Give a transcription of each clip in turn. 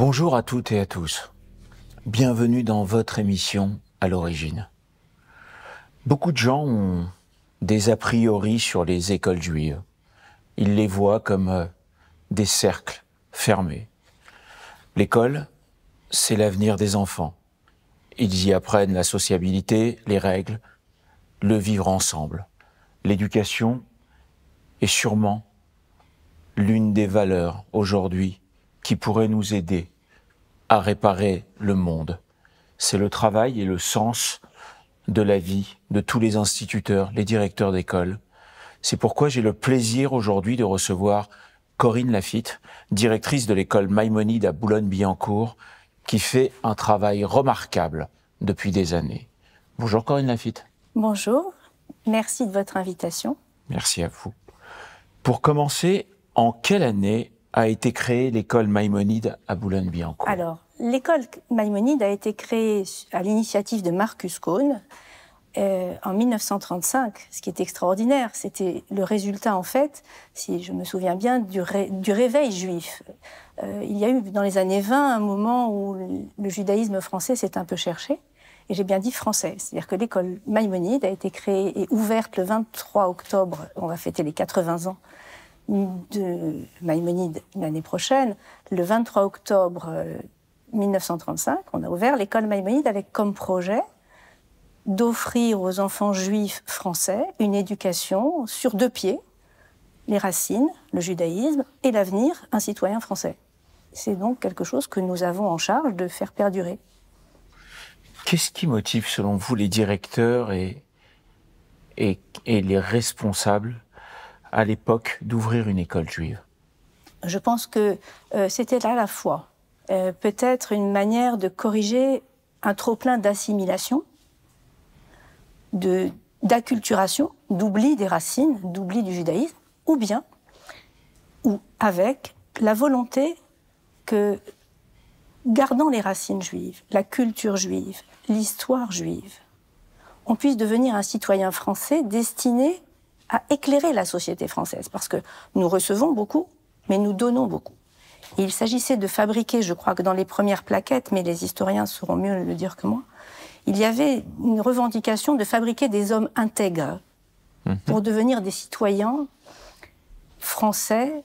Bonjour à toutes et à tous. Bienvenue dans votre émission À l'origine. Beaucoup de gens ont des a priori sur les écoles juives. Ils les voient comme des cercles fermés. L'école, c'est l'avenir des enfants. Ils y apprennent la sociabilité, les règles, le vivre ensemble. L'éducation est sûrement l'une des valeurs aujourd'hui qui pourrait nous aider à réparer le monde. C'est le travail et le sens de la vie de tous les instituteurs, les directeurs d'école. C'est pourquoi j'ai le plaisir aujourd'hui de recevoir Corinne Lafitte, directrice de l'école Maïmonide à Boulogne-Billancourt, qui fait un travail remarquable depuis des années. Bonjour Corinne Lafitte. Bonjour, merci de votre invitation. Merci à vous. Pour commencer, en quelle année a été créée l'école Maïmonide à Boulogne-Billancourt? Alors, l'école Maïmonide a été créée à l'initiative de Marcus Cohn en 1935, ce qui est extraordinaire. C'était le résultat, en fait, si je me souviens bien, du réveil juif. Il y a eu, dans les années 20, un moment où le judaïsme français s'est un peu cherché. Et j'ai bien dit français. C'est-à-dire que l'école Maïmonide a été créée et ouverte le 23 octobre. On va fêter les 80 ans de Maïmonide l'année prochaine. Le 23 octobre 1935, on a ouvert l'école Maïmonide avec comme projet d'offrir aux enfants juifs français une éducation sur deux pieds, les racines, le judaïsme, et l'avenir, un citoyen français. C'est donc quelque chose que nous avons en charge de faire perdurer. Qu'est-ce qui motive, selon vous, les directeurs et les responsables à l'époque d'ouvrir une école juive? Je pense que c'était à la fois peut-être une manière de corriger un trop-plein d'assimilation, d'acculturation, d'oubli des racines, d'oubli du judaïsme, ou bien, ou avec la volonté que, gardant les racines juives, la culture juive, l'histoire juive, on puisse devenir un citoyen français destiné à éclairer la société française. Parce que nous recevons beaucoup, mais nous donnons beaucoup. Et il s'agissait de fabriquer, je crois que dans les premières plaquettes, mais les historiens sauront mieux le dire que moi, il y avait une revendication de fabriquer des hommes intègres pour devenir des citoyens français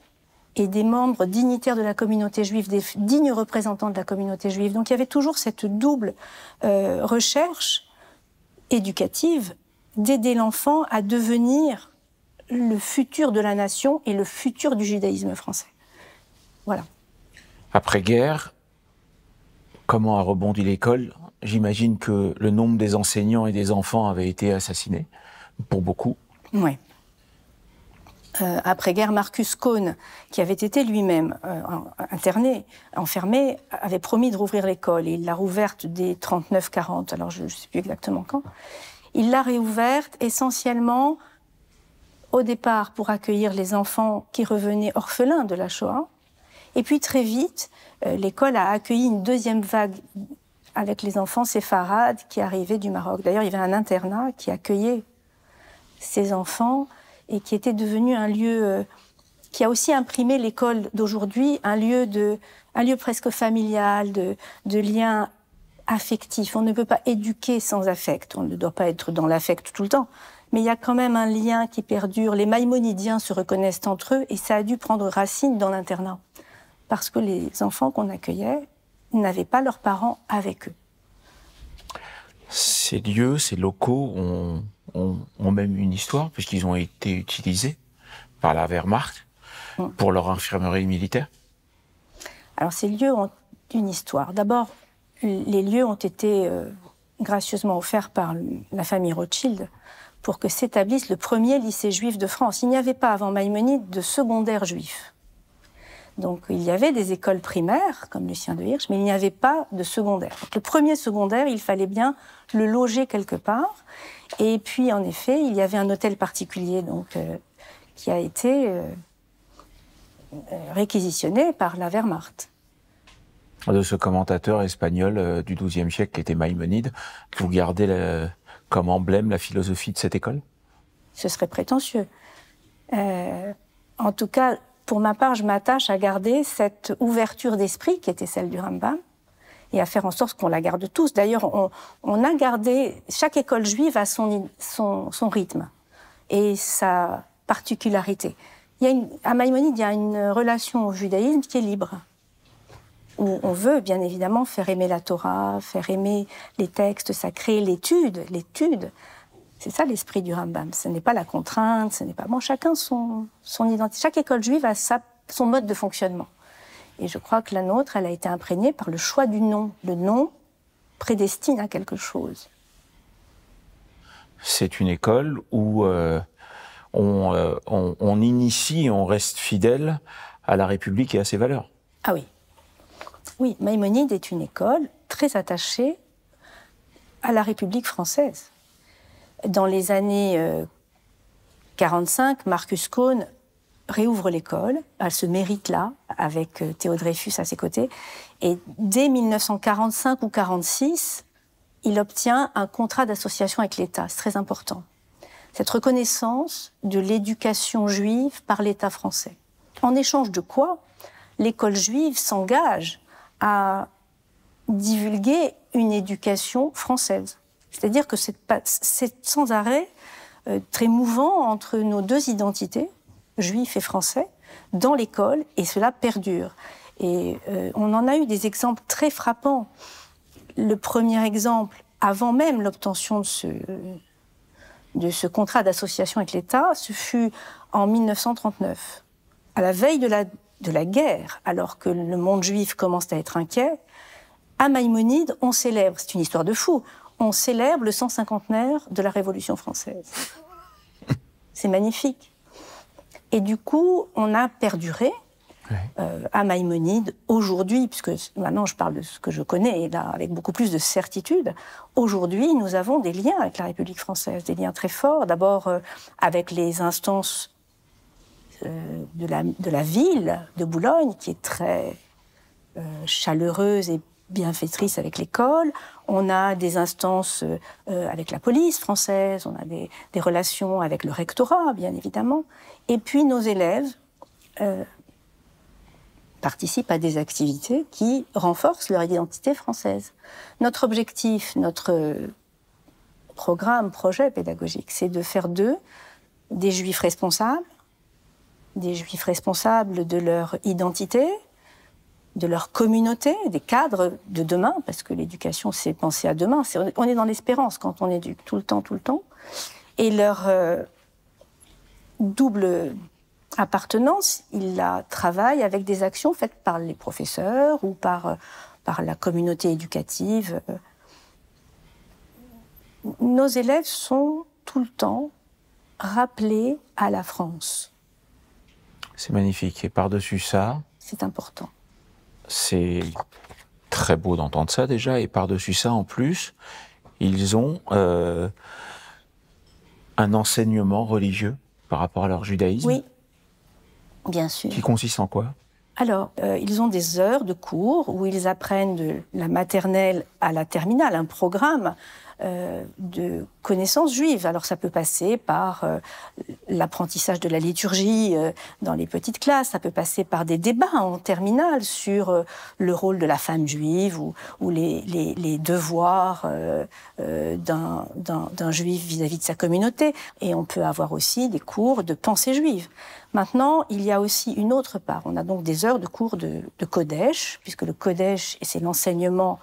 et des membres dignitaires de la communauté juive, des dignes représentants de la communauté juive. Donc il y avait toujours cette double recherche éducative d'aider l'enfant à devenir le futur de la nation et le futur du judaïsme français. Voilà. Après-guerre, comment a rebondi l'école? J'imagine que le nombre des enseignants et des enfants avait été assassiné, pour beaucoup. Oui. Après-guerre, Marcus Cohn, qui avait été lui-même interné, enfermé, avait promis de rouvrir l'école. Et il l'a rouverte dès 39-40, alors je ne sais plus exactement quand. Il l'a réouverte essentiellement, au départ, pour accueillir les enfants qui revenaient orphelins de la Shoah. Et puis très vite, l'école a accueilli une deuxième vague avec les enfants séfarades qui arrivaient du Maroc. D'ailleurs, il y avait un internat qui accueillait ces enfants et qui était devenu un lieu qui a aussi imprimé l'école d'aujourd'hui, un lieu presque familial, de liens affectifs. On ne peut pas éduquer sans affect. On ne doit pas être dans l'affect tout le temps. Mais il y a quand même un lien qui perdure. Les Maïmonidiens se reconnaissent entre eux et ça a dû prendre racine dans l'internat. Parce que les enfants qu'on accueillait n'avaient pas leurs parents avec eux. Ces lieux, ces locaux ont même une histoire, puisqu'ils ont été utilisés par la Wehrmacht pour leur infirmerie militaire. Alors ces lieux ont une histoire. D'abord, les lieux ont été gracieusement offerts par la famille Rothschild pour que s'établisse le premier lycée juif de France. Il n'y avait pas avant Maïmonide de secondaire juif. Donc il y avait des écoles primaires, comme Lucien de Hirsch, mais il n'y avait pas de secondaire. Donc, le premier secondaire, il fallait bien le loger quelque part. Et puis, en effet, il y avait un hôtel particulier donc, qui a été réquisitionné par la Wehrmacht. De ce commentateur espagnol du XIIe siècle qui était Maïmonide, vous gardez comme emblème la philosophie de cette école? Ce serait prétentieux. En tout cas, pour ma part, je m'attache à garder cette ouverture d'esprit qui était celle du Rambam et à faire en sorte qu'on la garde tous. D'ailleurs, on a gardé, chaque école juive a son rythme et sa particularité. À Maïmonide, il y a une relation au judaïsme qui est libre, où on veut bien évidemment faire aimer la Torah, faire aimer les textes sacrés, l'étude. C'est ça l'esprit du Rambam. Ce n'est pas la contrainte, ce n'est pas... Bon, chacun son identité. Chaque école juive a son mode de fonctionnement. Et je crois que la nôtre, elle a été imprégnée par le choix du nom. Le nom prédestine à quelque chose. C'est une école où on initie, on reste fidèle à la République et à ses valeurs. Ah oui. Oui, Maïmonide est une école très attachée à la République française. Dans les années 45, Marcus Cohn réouvre l'école, elle se mérite là, avec Théo Dreyfus à ses côtés, et dès 1945 ou 46, il obtient un contrat d'association avec l'État, c'est très important. Cette reconnaissance de l'éducation juive par l'État français. En échange de quoi, l'école juive s'engage à divulguer une éducation française. C'est-à-dire que c'est sans arrêt très mouvant entre nos deux identités, juifs et français, dans l'école, et cela perdure. Et on en a eu des exemples très frappants. Le premier exemple, avant même l'obtention de ce contrat d'association avec l'État, ce fut en 1939. À la veille de la guerre, alors que le monde juif commence à être inquiet, à Maïmonide, on célèbre, c'est une histoire de fou, on célèbre le 150e de la Révolution française. C'est magnifique. Et du coup, on a perduré à Maïmonide aujourd'hui, puisque maintenant je parle de ce que je connais, et là, avec beaucoup plus de certitude. Aujourd'hui, nous avons des liens avec la République française, des liens très forts. D'abord avec les instances de la ville de Boulogne, qui est très chaleureuse et bienfaitrice avec l'école. On a des instances avec la police française, on a des relations avec le rectorat, bien évidemment. Et puis nos élèves participent à des activités qui renforcent leur identité française. Notre objectif, notre projet pédagogique, c'est de faire d'eux des juifs responsables de leur identité, de leur communauté, des cadres de demain, parce que l'éducation, c'est penser à demain. On est dans l'espérance quand on éduque tout le temps. Et leur double appartenance, ils la travaillent avec des actions faites par les professeurs ou par la communauté éducative. Nos élèves sont tout le temps rappelés à la France. C'est magnifique. Et par-dessus ça... C'est important. C'est très beau d'entendre ça déjà, et par-dessus ça, en plus, ils ont un enseignement religieux par rapport à leur judaïsme. Oui, bien sûr. Qui consiste en quoi ? Alors, ils ont des heures de cours où ils apprennent de la maternelle à la terminale, un programme de connaissances juives. Alors, ça peut passer par l'apprentissage de la liturgie dans les petites classes, ça peut passer par des débats en terminale sur le rôle de la femme juive ou les devoirs d'un juif vis-à-vis de sa communauté. Et on peut avoir aussi des cours de pensée juive. Maintenant, il y a aussi une autre part. On a donc des heures de cours de Kodesh, puisque le Kodesh, c'est l'enseignement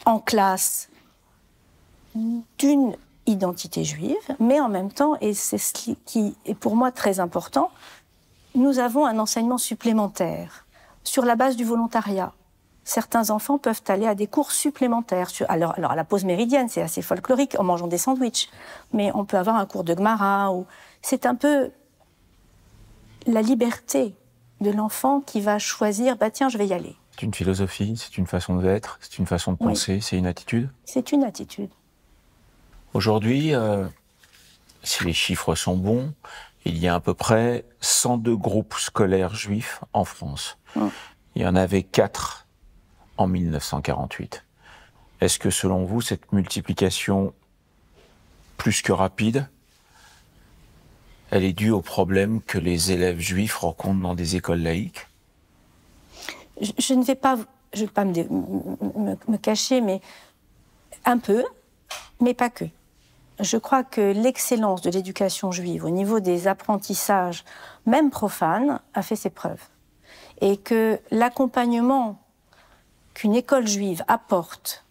en classe d'une identité juive, mais en même temps, et c'est ce qui est pour moi très important, nous avons un enseignement supplémentaire sur la base du volontariat. Certains enfants peuvent aller à des cours supplémentaires. Alors à la pause méridienne, c'est assez folklorique, en mangeant des sandwichs, mais on peut avoir un cours de Gemara. C'est un peu la liberté de l'enfant qui va choisir, tiens, je vais y aller. C'est une philosophie, c'est une façon d'être, c'est une façon de penser, oui. C'est une attitude ? C'est une attitude. Aujourd'hui, si les chiffres sont bons, il y a à peu près 102 groupes scolaires juifs en France. Il y en avait 4 en 1948. Est-ce que selon vous, cette multiplication plus que rapide elle est due aux problèmes que les élèves juifs rencontrent dans des écoles laïques? Je ne vais pas, me cacher, mais un peu, mais pas que. Je crois que l'excellence de l'éducation juive au niveau des apprentissages, même profanes, a fait ses preuves. Et que l'accompagnement qu'une école juive apporte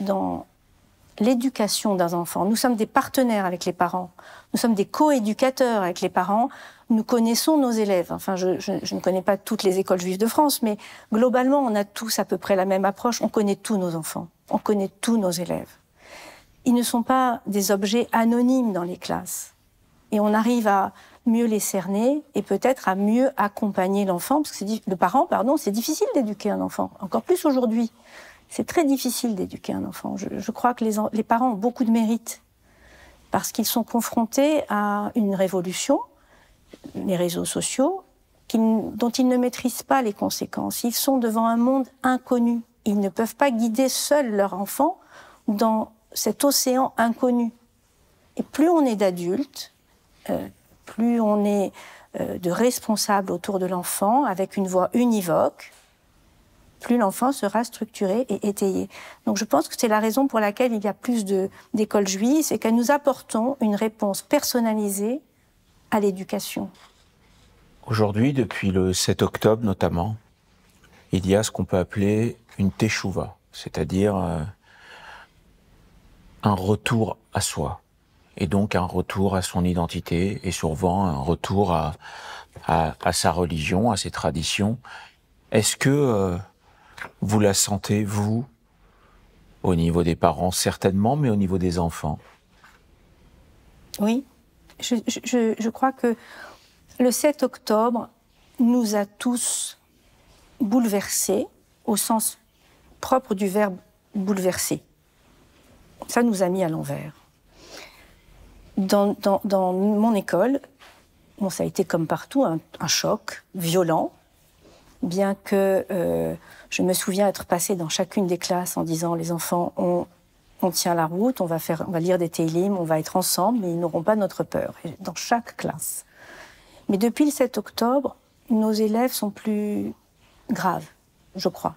dans l'éducation d'un enfant, nous sommes des partenaires avec les parents, nous sommes des co-éducateurs avec les parents, nous connaissons nos élèves. Enfin, je ne connais pas toutes les écoles juives de France, mais globalement, on a tous à peu près la même approche, on connaît tous nos enfants, on connaît tous nos élèves. Ils ne sont pas des objets anonymes dans les classes. Et on arrive à mieux les cerner et peut-être à mieux accompagner l'enfant, parce que le parent, c'est difficile d'éduquer un enfant, encore plus aujourd'hui. C'est très difficile d'éduquer un enfant. Je crois que les parents ont beaucoup de mérite, parce qu'ils sont confrontés à une révolution, les réseaux sociaux, dont ils ne maîtrisent pas les conséquences. Ils sont devant un monde inconnu. Ils ne peuvent pas guider seuls leur enfant dans cet océan inconnu. Et plus on est d'adultes, plus on est de responsables autour de l'enfant, avec une voix univoque, plus l'enfant sera structuré et étayé. Donc je pense que c'est la raison pour laquelle il y a plus d'écoles juives, c'est que nous apportons une réponse personnalisée à l'éducation. Aujourd'hui, depuis le 7 octobre notamment, il y a ce qu'on peut appeler une teshuva, c'est-à-dire un retour à soi, et donc un retour à son identité, et souvent un retour à sa religion, à ses traditions. Est-ce que vous la sentez, vous, au niveau des parents, certainement, mais au niveau des enfants? Oui, je crois que le 7 octobre nous a tous bouleversés, au sens propre du verbe bouleverser. Ça nous a mis à l'envers. Dans mon école, ça a été comme partout un choc violent, bien que je me souviens être passée dans chacune des classes en disant les enfants, on tient la route, on va lire des télim, on va être ensemble, mais ils n'auront pas notre peur, dans chaque classe. Mais depuis le 7 octobre, nos élèves sont plus graves, je crois.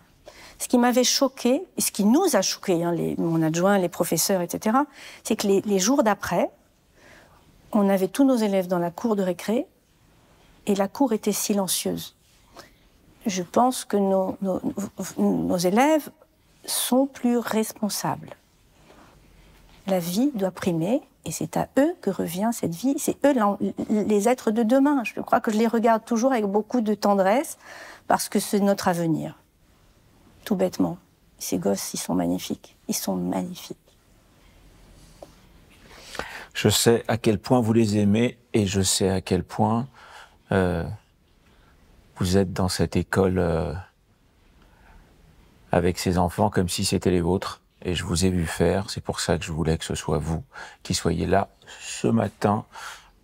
Ce qui m'avait choqué, et ce qui nous a choqués, mon adjoint, les professeurs, etc., c'est que les jours d'après, on avait tous nos élèves dans la cour de récré, et la cour était silencieuse. Je pense que nos élèves sont plus responsables. La vie doit primer, et c'est à eux que revient cette vie. C'est eux les êtres de demain. Je crois que je les regarde toujours avec beaucoup de tendresse, parce que c'est notre avenir. Tout bêtement. Ces gosses, ils sont magnifiques. Ils sont magnifiques. Je sais à quel point vous les aimez, et je sais à quel point vous êtes dans cette école avec ces enfants comme si c'était les vôtres. Et je vous ai vu faire, c'est pour ça que je voulais que ce soit vous qui soyez là ce matin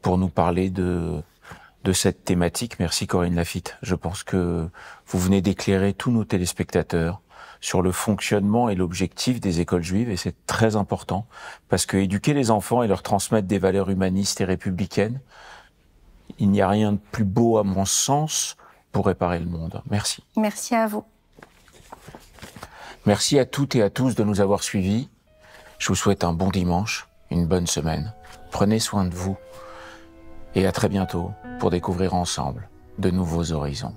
pour nous parler de cette thématique. Merci Corinne Laffitte. Je pense que vous venez d'éclairer tous nos téléspectateurs sur le fonctionnement et l'objectif des écoles juives, et c'est très important, parce que éduquer les enfants et leur transmettre des valeurs humanistes et républicaines, il n'y a rien de plus beau à mon sens pour réparer le monde. Merci. Merci à vous. Merci à toutes et à tous de nous avoir suivis. Je vous souhaite un bon dimanche, une bonne semaine. Prenez soin de vous et à très bientôt pour découvrir ensemble de nouveaux horizons.